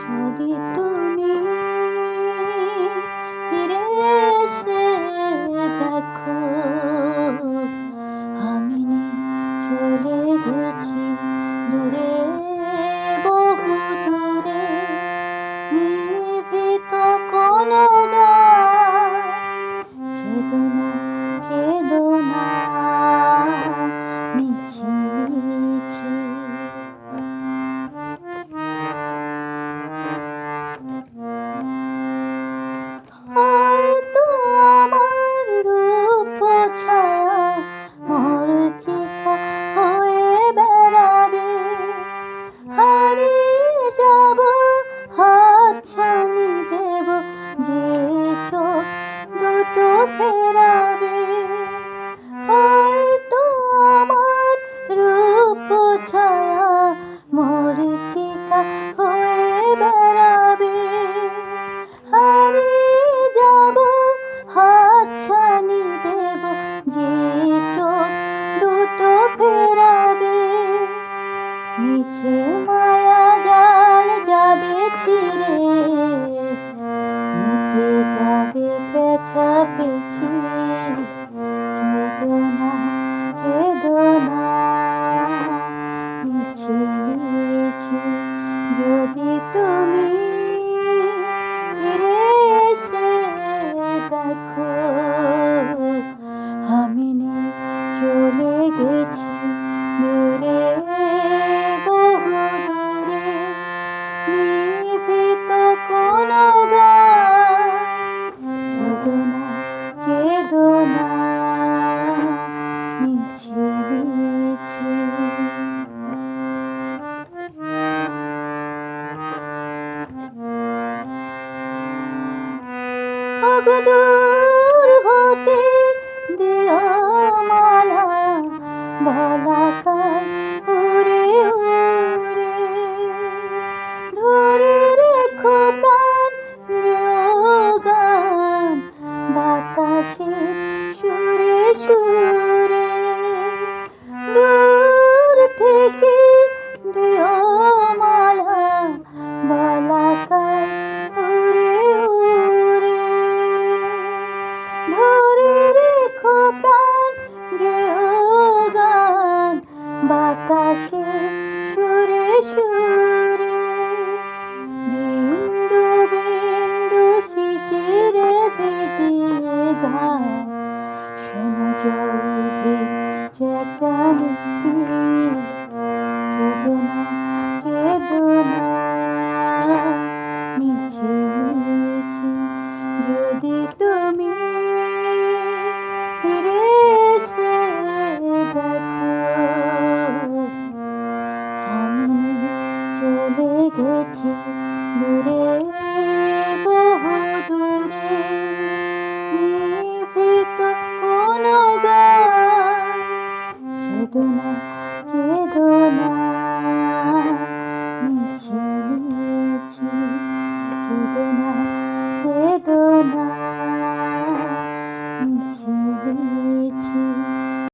যদি তুমি ফিরে এসে দেখো আমি চলে গেছি দূরে, বহু দূরে। নিভৃত কোনো গান, কেঁদো না, কেঁদো না, মিছি মিছি। হয়তো আমার রূপ ছায়া মরীচিকা হয়ে বেড়াবে, হারিয়ে যাব, হাতছানি দেব, যে চোখ দুটো ফেরাবে। হয়তো আমার রূপ ছায়া মরীচিকা হয়ে বেড়াবে, হারিয়ে যাব, হাতছানি দেব, যে চোখ দুটো ফেরাবে। মিছে মায়া জাল যাবে ছিঁড়ে, মিটে যাবে পেছাপেছি। কেঁদো না, কেঁদো না, মিছি মিছি। যদি তুমি ফিরে এসে দেখো আমি চলে গেছি দূরে, বহু দূরে। নিভৃত কোনো গান, কেঁদো না, কেঁদো না, মিছি মিছি। ওগো